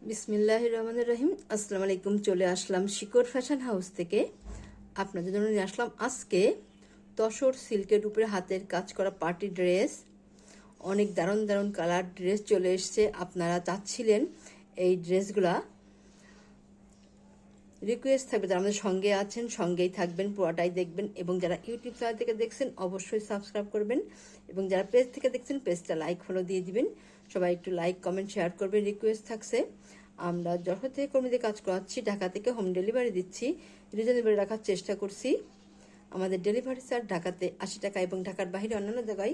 বিসমিল্লাহির রহমানির রহিম। আসসালামু আলাইকুম। চলে আসলাম শিকর ফ্যাশন হাউস থেকে। আপনাদের জন্য নিয়ে আসলাম আজকে তসর সিল্কের উপরে হাতের কাজ করা পার্টি ড্রেস। অনেক দারুণ দারুণ কালার ড্রেস চলে এসছে। আপনারা চাচ্ছিলেন এই ড্রেসগুলা, রিকোয়েস্ট থাকবে যারা আমাদের সঙ্গে আছেন সঙ্গেই থাকবেন, পুরোটাই দেখবেন, এবং যারা ইউটিউব চ্যানেল থেকে দেখছেন অবশ্যই সাবস্ক্রাইব করবেন, এবং যারা পেজ থেকে দেখছেন পেজটা লাইক ফলো দিয়ে দিবেন। সবাই একটু লাইক কমেন্ট শেয়ার করবেন। রিকোয়েস্ট থাকছে, আমরা যশোর থেকে কর্মীদের কাজ করাচ্ছি, ঢাকা থেকে হোম ডেলিভারি দিচ্ছি, রিজনেবল রাখার চেষ্টা করছি। আমাদের ডেলিভারি চার্জ ঢাকাতে 80 টাকা এবং ঢাকার বাইরে অন্যান্য জায়গায়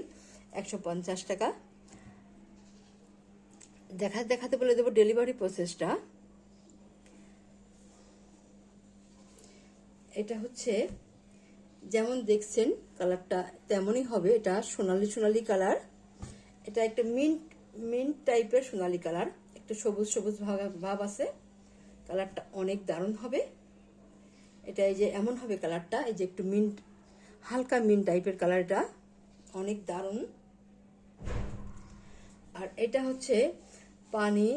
150 টাকা। দেখাতে বলে দেবো ডেলিভারি প্রসেসটা। এটা হচ্ছে যেমন দেখছেন কালারটা তেমনই হবে। এটা সোনালি সোনালি কালার, এটা একটা মিন্ট টাইপের সোনালি কালার, একটা সবুজ সবুজ ভাব আছে। কালারটা অনেক দারুণ হবে। এটা এই যে এমন হবে কালারটা, এই যে একটু মিন্ট, হালকা মিন্ট টাইপের কালার, এটা অনেক দারুণ। আর এটা হচ্ছে পানি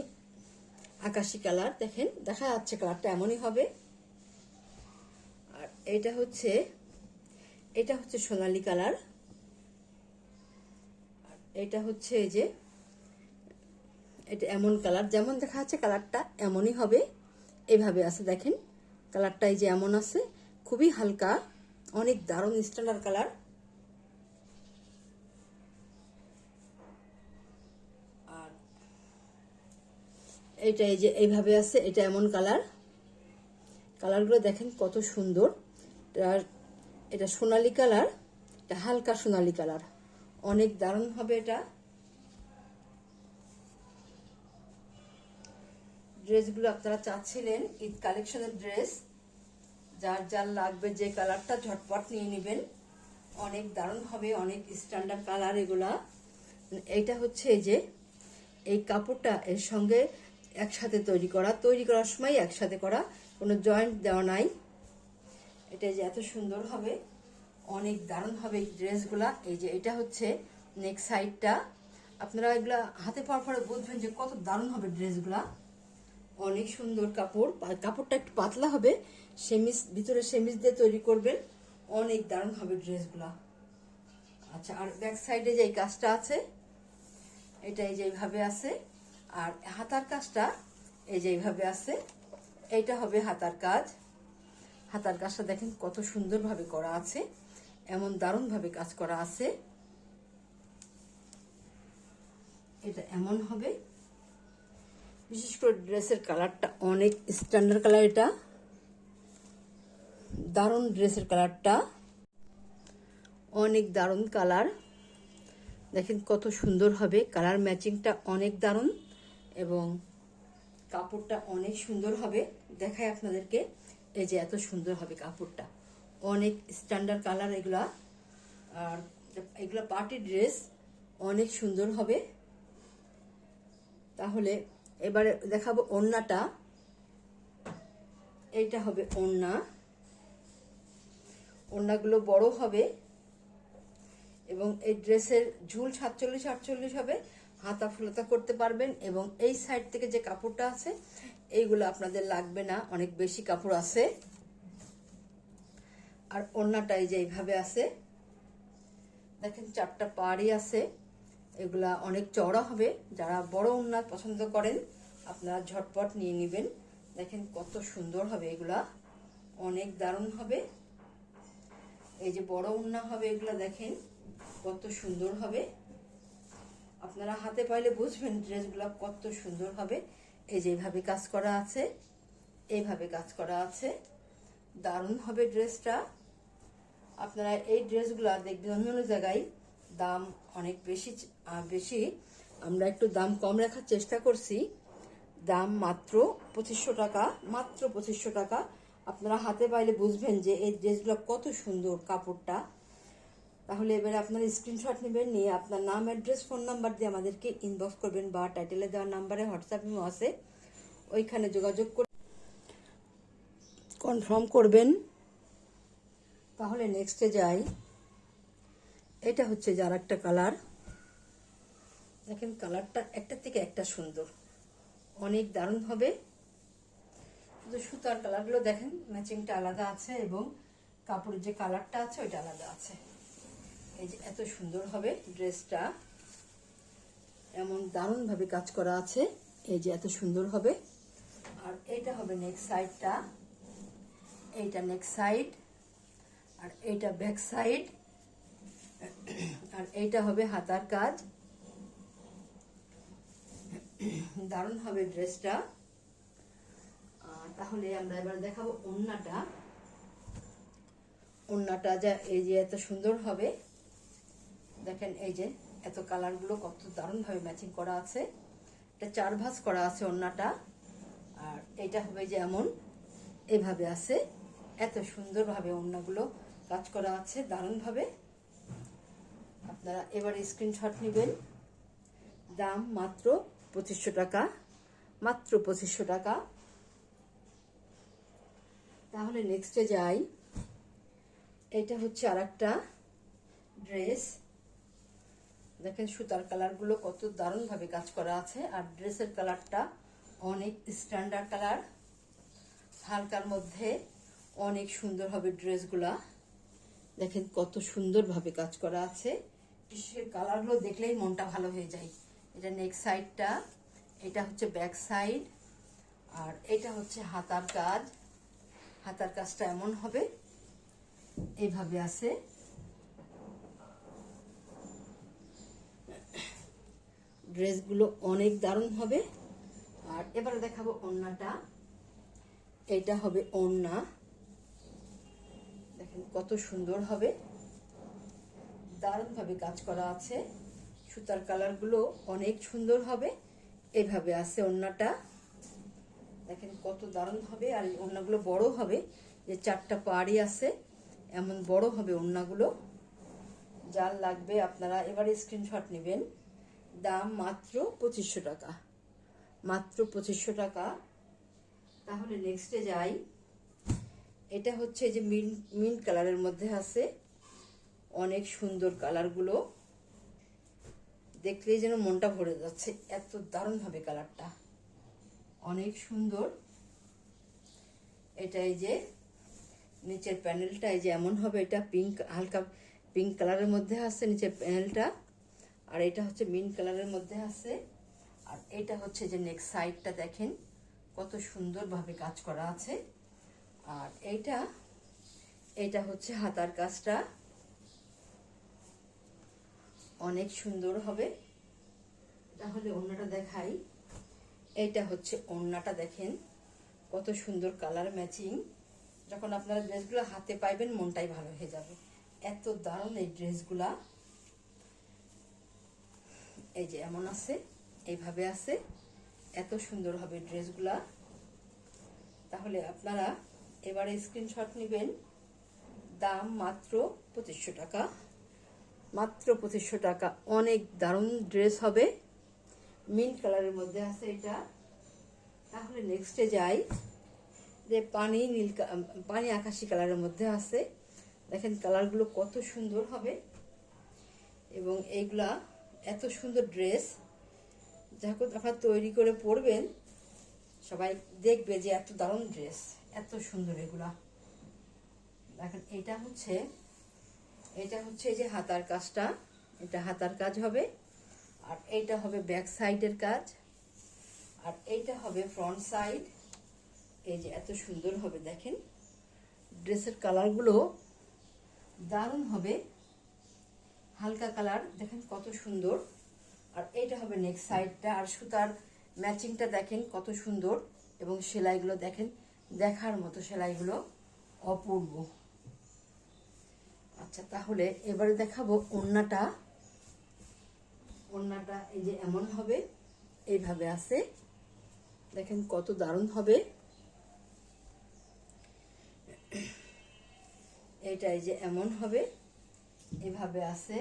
আকাশি কালার, দেখেন দেখা যাচ্ছে কালারটা এমনই হবে। আর এটা হচ্ছে সোনালি কালার। আর এটা হচ্ছে এই যে এটা এমন কালার, যেমন দেখা যাচ্ছে কালারটা এমনই হবে। এভাবে আছে দেখেন কালারটা, এই যে এমন আছে, খুবই হালকা, অনেক দারুণ স্ট্যান্ডার্ড কালার। আর এইটা এই যে এইভাবে আছে, এটা এমন কালার। কালারগুলো দেখেন কত সুন্দর। এটা সোনালি কালার, এটা হালকা সোনালি কালার, অনেক দারুণ হবে। এটা ড্রেসগুলো আপনারা চাচ্ছিলেন ঈদ কালেকশনের ড্রেস, যার যার লাগবে যে কালারটা ঝটপট নিয়ে নেবেন। অনেক দারুণ হবে, অনেক স্ট্যান্ডার্ড কালার এগুলা। এইটা হচ্ছে এই যে এই কাপড়টা এর সঙ্গে একসাথে তৈরি করার সময় একসাথে করা, কোনো জয়েন্ট দেওয়া নাই। এটা যে এত সুন্দর হবে, অনেক দারুণ হবে এই ড্রেসগুলা। এই যে এটা হচ্ছে নেক সাইডটা, আপনারা এগুলা হাতে পাওয়ার পরে বুঝবেন যে কত দারুণ হবে ড্রেসগুলা। অনেক সুন্দর কাপড়, কাপড়টা একটু পাতলা হবে, সেমিজ ভিতরে সেমিজ দিয়ে তৈরি করবেন, অনেক দারুণ হবে ড্রেসগুলা। আচ্ছা, আর ব্যাক সাইডে যে কাজটা আছে এটা এই যে এইভাবে আছে, আর হাতার কাজটা এই যে এইভাবে আছে। এইটা হবে হাতার কাজ। হাতার কাজটা দেখেন কত সুন্দরভাবে করা আছে, এমন দারুণভাবে কাজ করা আছে। এটা এমন হবে। বিশেষ করে ড্রেসের কালারটা অনেক স্ট্যান্ডার্ড কালার, এটা দারুণ। ড্রেসের কালারটা অনেক দারুণ কালার, দেখেন কত সুন্দর হবে। কালার ম্যাচিংটা অনেক দারুণ এবং কাপড়টা অনেক সুন্দর হবে। দেখাই আপনাদেরকে, এই যে এত সুন্দর হবে কাপড়টা, অনেক স্ট্যান্ডার্ড কালার এগুলা। আর এগুলা পার্টি ড্রেস, অনেক সুন্দর হবে। তাহলে এবারে দেখাবো ওড়নাটা। এইটা হবে ওড়না। ওড়নাগুলো বড় হবে এবং এই ড্রেসের ঝুল 47-48 হবে। হাতা ফুলতা করতে পারবেন, এবং এই সাইড থেকে যে কাপড়টা আছে এইগুলো আপনাদের লাগবে না, অনেক বেশি কাপড় আছে। আর ওড়নাটা এই যে এইভাবে আছে, দেখেন 4টা পাড়ই আছে। এগুলা অনেক চওড়া হবে, যারা বড় ওড়না পছন্দ করেন আপনারা ঝটপট নিয়ে নেবেন। দেখেন কত সুন্দর হবে এগুলা, অনেক দারুণ হবে। এই যে বড় ওড়না হবে এগুলা, দেখেন কত সুন্দর হবে। আপনারা হাতে পাইলে বুঝবেন ড্রেসগুলো কত সুন্দর হবে। এই যে এইভাবে কাজ করা আছে, এইভাবে কাজ করা আছে, দারুণ হবে ড্রেসটা। আপনারা এই ড্রেসগুলা দেখবেন অন্য জায়গায় দাম অনেক বেশি। আমরা একটু দাম কম রাখার চেষ্টা করছি। দাম মাত্র 2500 টাকা, মাত্র 2500 টাকা। আপনারা হাতে পাইলে বুঝবেন যে এই ড্রেসগুলো কত সুন্দর কাপড়টা। তাহলে এবারে আপনারা স্ক্রিনশট নেবেন, নিয়ে আপনার নাম, অ্যাড্রেস, ফোন নাম্বার দিয়ে আমাদেরকে ইনবক্স করবেন, বা টাইটেলে দেওয়ার নাম্বারে হোয়াটসঅ্যাপ আছে, ওইখানে যোগাযোগ করে কনফার্ম করবেন। তাহলে নেক্সটে যাই। এটা হচ্ছে যার একটা কালার, দেখেন কালারটা একটা থেকে একটা সুন্দর, অনেক দারুণ হবে। শুধু সুতার কালারগুলো দেখেন ম্যাচিংটা আলাদা আছে এবং কাপড়ের যে কালারটা আছে ওইটা আলাদা আছে। এই যে এত সুন্দর হবে ড্রেসটা, এমন দারুণভাবে কাজ করা আছে। এই যে এত সুন্দর হবে। আর এইটা হবে নেক সাইডটা, এইটা নেক সাইড, আর এইটা ব্যাক সাইড, আর এইটা হবে হাতার কাজ। দারুণ হবে ড্রেসটা। তাহলে আমরা এবার দেখাবো ওড়নাটা। ওড়নাটা যা এই যে এত সুন্দর হবে দেখেন, এই যে এত কালারগুলো কত দারুণভাবে ম্যাচিং করা আছে। এটা 4 ভাঁজ করা আছে ওড়নাটা। আর এটা হবে যে এমন এভাবে আছে, এত সুন্দরভাবে ওড়নাগুলো কাজ করা আছে দারুণভাবে। আপনারা এবার স্ক্রিনশট নেবেন। দাম মাত্র 2500 টাকা, মাত্র 2500 টাকা। তাহলে নেক্সটে যাই। এটা হচ্ছে আরেকটা ড্রেস, দেখেন সুতার কালারগুলো কত দারুণভাবে কাজ করা আছে। আর ড্রেসের কালারটা অনেক স্ট্যান্ডার্ড কালার, হালকার মধ্যে অনেক সুন্দর হবে ড্রেসগুলা। দেখেন কত সুন্দরভাবে কাজ করা আছে। বিশেষ কালারগুলো দেখলেই মনটা ভালো হয়ে যায়। এটা নেক সাইডটা, এটা হচ্ছে ব্যাক সাইড, আর এটা হচ্ছে হাতার কাজ। হাতার কাজটা এমন হবে এইভাবে আছে। ড্রেসগুলো অনেক দারুণ হবে। আর এবারে দেখাবো ওড়নাটা। এইটা হবে ওড়না, দেখেন কত সুন্দর হবে, দারুণভাবে কাজ করা আছে। সুতার কালারগুলো অনেক সুন্দর হবে। এইভাবে আছে ওড়নাটা, দেখেন কত দারুণ হবে। আর এই ওড়নাগুলো বড় হবে, যে 4টা পাড়ি আছে এমন বড় হবে ওড়নাগুলো। যার লাগবে আপনারা এবারে স্ক্রিনশট নেবেন। দাম মাত্র 2500 টাকা, মাত্র 2500 টাকা। তাহলে নেক্সটে যাই। এটা হচ্ছে যে মিন্ট কালারের মধ্যে আছে, অনেক সুন্দর কালারগুলো, দেখলেই যেন মনটা ভরে যাচ্ছে, এত দারুণ হবে কালারটা, অনেক সুন্দর। এটা এই যে নিচের প্যানেলটা এই যে এমন হবে, এটা পিঙ্ক, হালকা পিঙ্ক কালারের মধ্যে আছে নিচের প্যানেলটা। আর এটা হচ্ছে মিন্ট কালারের মধ্যে আছে। আর এটা হচ্ছে যে নেক্সট সাইডটা দেখেন কত সুন্দরভাবে কাজ করা আছে। আর এইটা হচ্ছে হাতার কাজটা, অনেক সুন্দর হবে। তাহলে ওড়নাটা দেখাই। এইটা হচ্ছে ওড়নাটা, দেখেন কত সুন্দর কালার ম্যাচিং। যখন আপনারা ড্রেসগুলো হাতে পাইবেন মনটাই ভালো হয়ে যাবে, এত দারুণ এই ড্রেসগুলা। এই যে এমন আছে, এইভাবে আছে, এত সুন্দর হবে ড্রেসগুলা। তাহলে আপনারা এবারে স্ক্রিনশট নেবেন। দাম মাত্র 2500 টাকা, মাত্র 2500 টাকা। অনেক দারুণ ড্রেস হবে, মিন্ট কালারের মধ্যে আছে এটা। তাহলে নেক্সটে যাই। যে পানি আকাশি কালারের মধ্যে আছে, দেখেন কালারগুলো কত সুন্দর হবে। এবং এইগুলা এত সুন্দর ড্রেস, যখন আপনারা তৈরি করে পরবেন সবাই দেখবে যে এত দারুণ ড্রেস, এত সুন্দর এগুলা। দেখেন এটা হচ্ছে এই যে হাতার কাজটা, এটা হাতার কাজ হবে। আর এইটা হবে ব্যাক সাইডের কাজ, আর এইটা হবে ফ্রন্ট সাইড। এই যে এত সুন্দর হবে, দেখেন ড্রেসের কালারগুলো দারুণ হবে, হালকা কালার, দেখেন কত সুন্দর। আর এইটা হবে নেক্সট সাইডটা। আর সুতার ম্যাচিংটা দেখেন কত সুন্দর, এবং সেলাইগুলো দেখেন দেখার মতো, সেলাইগুলো অপূর্ব। আচ্ছা, তাহলে এবারে দেখাবো ওড়নাটা। ওড়নাটা এই যে এমন হবে, এইভাবে আছে, দেখেন কত দারুণ হবে। এইটা এই যে এমন হবে, এভাবে আছে,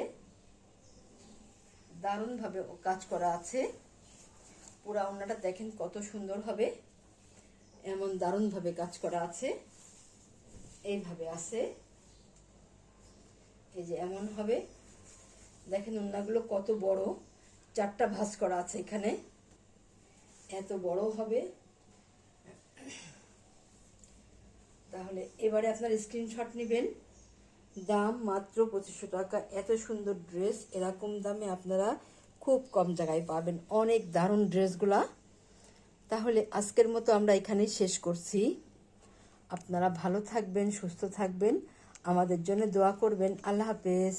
দারুণভাবে কাজ করা আছে। পুরা ওড়নাটা দেখেন কত সুন্দর হবে, এমন দারুণভাবে কাজ করা আছে। এইভাবে আছে, এই যে এমন হবে, দেখেন ওড়নাগুলো কত বড়, 4টা ভাঁজ করা আছে এখানে, এত বড় হবে। তাহলে এবারে আপনার স্ক্রিনশট নেবেন। দাম মাত্র 2500 টাকা। এত সুন্দর ড্রেস এরকম দামে আপনারা খুব কম জায়গায় পাবেন। অনেক দারুণ ড্রেসগুলা। তাহলে আজকের মতো আমরা এখানেই শেষ করছি। আপনারা ভালো থাকবেন, সুস্থ থাকবেন, আমাদের জন্য দোয়া করবেন। আল্লাহ হাফেজ।